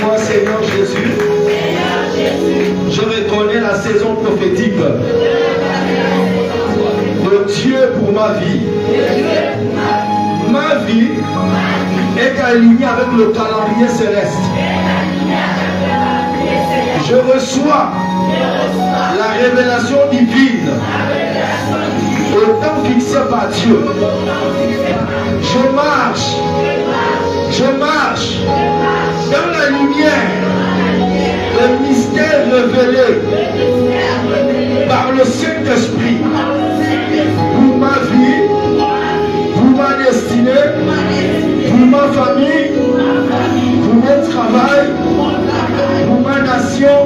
Dis-moi, Seigneur Jésus, je reconnais la saison prophétique de Dieu pour ma vie. Ma vie est alignée avec le calendrier céleste. Je reçois la révélation divine au temps fixé par Dieu. Je marche dans la lumière, le mystère révélé par le Saint-Esprit pour ma vie, pour ma destinée, pour ma famille, pour mon travail, pour ma nation,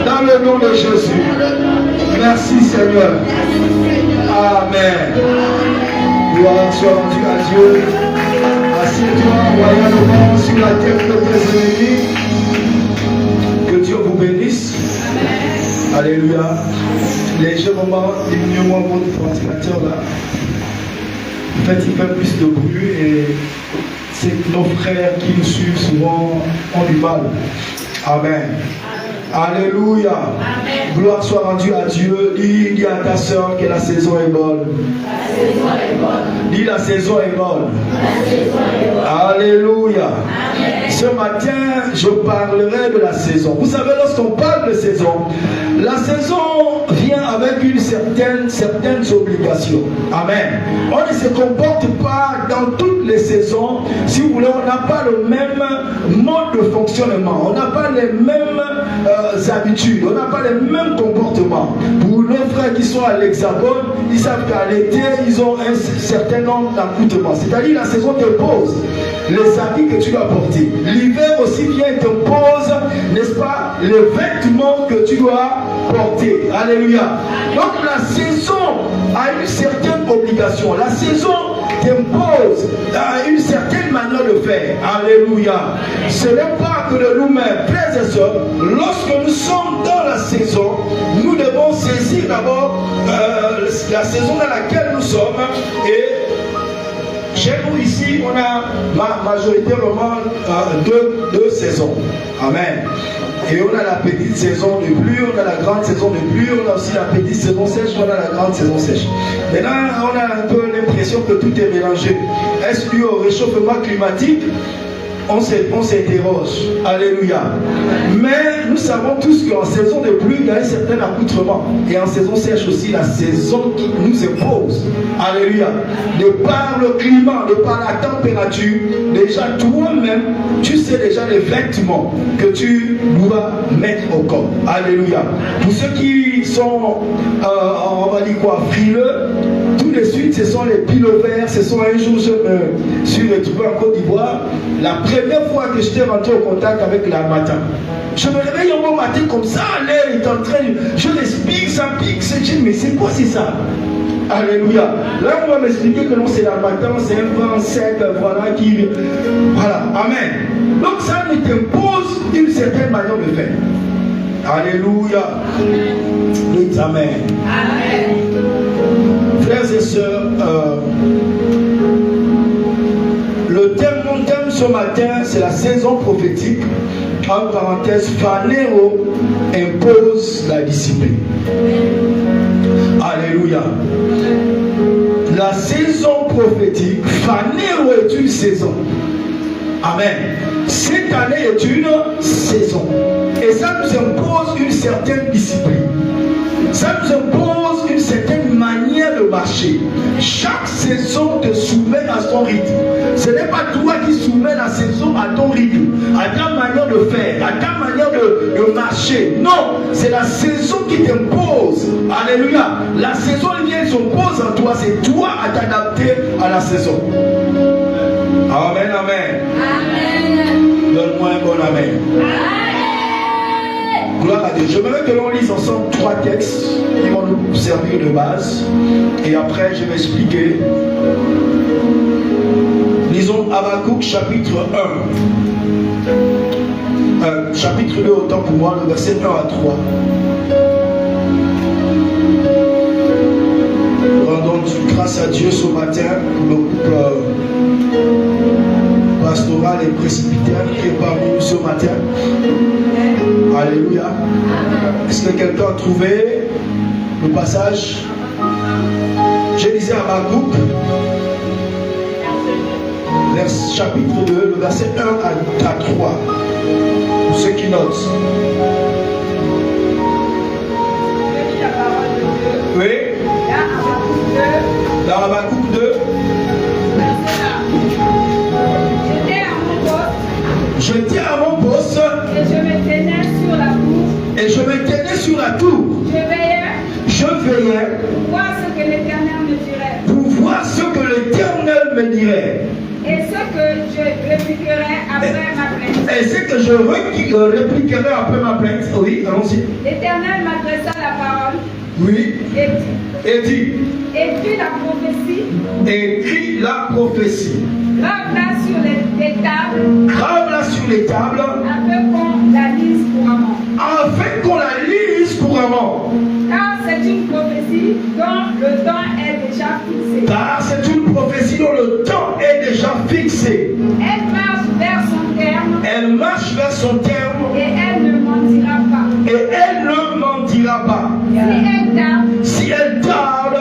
dans le nom de Jésus. Merci Seigneur. Amen. Gloire soit rendue à Dieu. Assieds-toi royalement sur la tête de tes ennemis. Que Dieu vous bénisse. Alléluia. Léger moment, diminuez-moi votre ventilateur là. En fait, il fait plus de bruit et c'est que nos frères qui nous suivent souvent ont du mal. Amen. Alléluia. Amen. Gloire soit rendue à Dieu. Dis à ta soeur que la saison est bonne. La saison est bonne. Dis la saison est bonne. La saison est bonne. Alléluia. Amen. Ce matin, je parlerai de la saison. Vous savez, lorsqu'on parle de saison, la saison vient avec certaines obligations. Amen. On ne se comporte pas dans toutes les saisons. Si vous voulez, on n'a pas le même mode de fonctionnement. On n'a pas les mêmes habitudes. On n'a pas les mêmes comportements. Pour nos frères qui sont à l'Hexagone, ils savent qu'à l'été, ils ont un certain nombre d'accoutrements. C'est-à-dire la saison te pose les habits que tu dois porter. L'hiver aussi vient et te pose, n'est-ce pas, les vêtements que tu dois porter. Alléluia. Donc la saison a une certaine obligation. La saison t'impose une certaine manière de faire. Alléluia. Ce n'est pas que de nous-mêmes, frères et sœurs, lorsque nous sommes dans la saison, nous devons saisir d'abord la saison dans laquelle nous sommes. Et chez nous ici, on a majoritairement deux saisons. Amen. Et on a la petite saison de pluie, on a la grande saison de pluie, on a aussi la petite saison sèche, on a la grande saison sèche. Maintenant, on a un peu l'impression que tout est mélangé. Est-ce dû au réchauffement climatique? On s'interroge. Alléluia. Mais nous savons tous qu'en saison de pluie, il y a un certain accoutrement. Et en saison sèche aussi, la saison qui nous impose. Alléluia. De par le climat, de par la température, déjà toi-même, tu sais déjà les vêtements que tu dois mettre au corps. Alléluia. Pour ceux qui sont, on va dire quoi, frileux, tout de suite, ce sont les pilovers. Ce sont un jour, je me suis retrouvé en Côte d'Ivoire. La première fois que j'étais rentré au contact avec la matin, je me réveille un bon matin comme ça, l'air est en train, je respire, ça pique, je dis mais c'est quoi c'est ça? Alléluia. Là on va m'expliquer que non c'est la matin, c'est un vent sec, voilà qui... Voilà, amen. Donc ça nous impose une certaine manière de faire. Alléluia. Dites amen. Amen. Frères et sœurs, mon thème ce matin, c'est la saison prophétique. En parenthèse, Phanéro impose la discipline. Alléluia. La saison prophétique, Phanéro est une saison. Amen. Cette année est une saison. Et ça nous impose une certaine discipline. Ça nous impose une certaine manière de marcher. Chaque saison te soumet à son rythme. Ce n'est pas toi qui soumets la saison à ton rythme, à ta manière de faire, à ta manière de marcher. Non, c'est la saison qui t'impose. Alléluia. La saison vient s'impose en toi. C'est toi à t'adapter à la saison. Amen, amen. Amen. Donne-moi un bon amen. Gloire à Dieu. J'aimerais que l'on lise ensemble 3 textes qui vont nous servir de base. Et après, je vais expliquer. Lisons Habakkuk chapitre 1. Chapitre 2, autant pour moi, le verset 1 à 3. Rendons grâce à Dieu ce matin pour le couple pastoral aura les presbytères qui est parmi nous ce matin. Alléluia. Est-ce que quelqu'un a trouvé le passage? Je lisais Habakkuk, chapitre 2, le verset 1 à 3. Pour ceux qui notent. Oui. Dans Habakkuk 2. J'étais à mon poste. Et je me tenais sur la tour. Et je me tenais sur la tour. Je veillais. Pour voir ce que l'Éternel me dirait. Pour voir ce que l'Éternel me dirait. Et ce que je répliquerai après ma plainte. Et ce que je répliquerai après ma plainte. Oui, allons-y. L'Éternel m'adressa la parole. Oui. Et dit. Écris la prophétie. Écris la prophétie. Grave-la sur les tables. Grave-la sur les tables. Afin qu'on la lise couramment. Afin qu'on la lise couramment. Car c'est une prophétie dont le temps est déjà fixé. Car c'est une prophétie dont le temps est déjà fixé. Elle marche vers son terme. Elle marche vers son terme. Et elle ne mentira pas. Et elle ne mentira pas. Si elle tarde,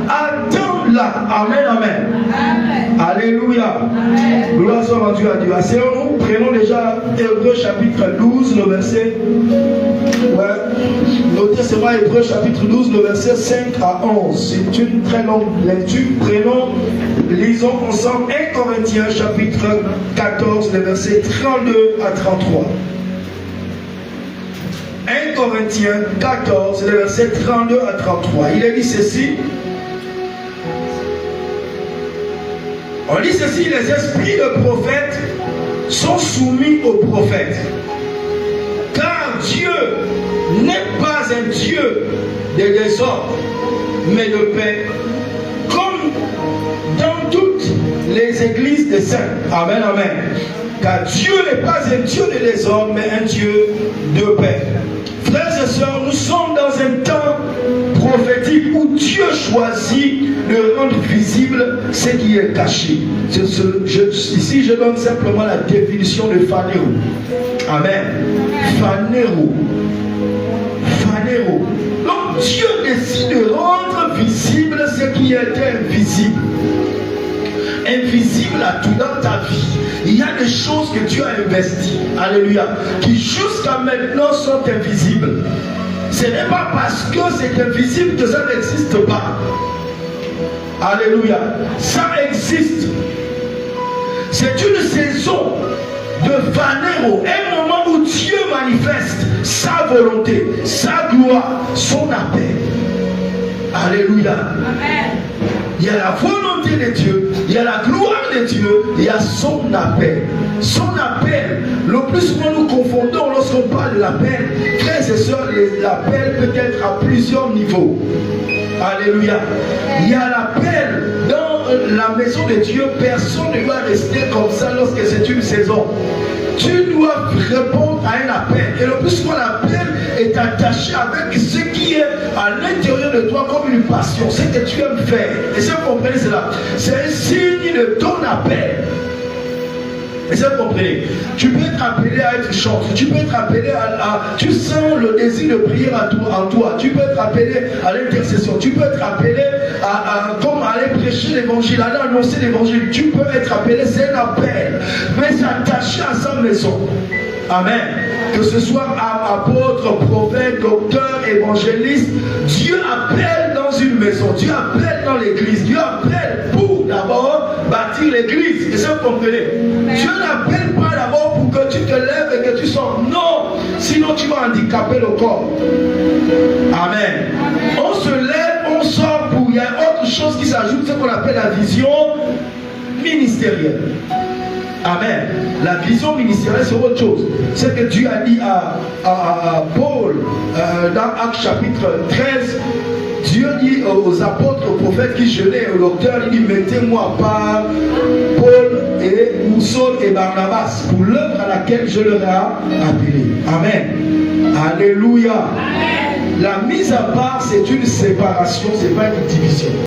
attends-la. Amen, amen. Amen. Alléluia. Amen. Gloire soit rendue à Dieu. Asseyons-nous. Prenons déjà Hébreux chapitre 12, le verset. Ouais. Notez seulement Hébreux chapitre 12, le verset 5 à 11. C'est une très longue lecture. Lisons ensemble 1 Corinthiens chapitre 14, le verset 32 à 33. 1 Corinthiens 14, le verset 32 à 33. Il est dit ceci. On lit ceci, les esprits de prophètes sont soumis aux prophètes. Car Dieu n'est pas un Dieu de désordre, mais de paix, comme dans toutes les églises des saints. Amen, amen. Car Dieu n'est pas un Dieu de désordre, mais un Dieu de paix. Frères et sœurs, nous sommes dans un temps prophétique où Dieu choisit de rendre visible ce qui est caché. Ici, je donne simplement la définition de Phanéro. Amen. Phanéro. Phanéro. Donc Dieu décide de rendre visible ce qui était invisible. Invisible à tout dans ta vie. Il y a des choses que Dieu a investies, alléluia, qui jusqu'à maintenant sont invisibles. Ce n'est pas parce que c'est invisible que ça n'existe pas. Alléluia. Ça existe. C'est une saison de Phanéro, un moment où Dieu manifeste sa volonté, sa gloire, son appel. Alléluia. Amen. Il y a la volonté de Dieu, il y a la gloire de Dieu, il y a son appel. Son appel, le plus souvent nous confondons lorsqu'on parle de l'appel. Frères et sœurs, l'appel peut être à plusieurs niveaux. Alléluia. Il y a l'appel dans la maison de Dieu. Personne ne doit rester comme ça lorsque c'est une saison. Tu dois répondre à un appel. Et le plus souvent, l'appel est attaché avec ce qui est à l'intérieur de toi comme une passion. Ce que tu aimes faire. Et si vous comprenez cela, c'est un signe de ton appel. Et si vous comprenez, tu peux être appelé à être chanteur. Tu peux être appelé tu sens le désir de prier en toi. Tu peux être appelé à l'intercession. Tu peux être appelé comme aller prêcher l'évangile, aller annoncer l'évangile. Tu peux être appelé, c'est un appel. Mais c'est attaché à sa maison. Amen. Que ce soit apôtre, prophète, docteur, évangéliste, Dieu appelle dans une maison. Dieu appelle dans l'église. Dieu appelle pour d'abord bâtir l'église. Et ça vous comprenez? Dieu n'appelle pas d'abord pour que tu te lèves et que tu sors. Non. Sinon tu vas handicaper le corps. Amen. On se lève, on sort pour... Il y a autre chose qui s'ajoute, ce qu'on appelle la vision ministérielle. Amen. La vision ministérielle, c'est autre chose. C'est que Dieu a dit à Paul dans Actes chapitre 13. Dieu dit aux apôtres, aux prophètes qui jeûnaient, aux docteurs, il dit, mettez-moi à part Paul et Saul et Barnabas pour l'œuvre à laquelle je leur ai appelé. Amen. Alléluia. Amen. La mise à part, c'est une séparation, c'est pas une division.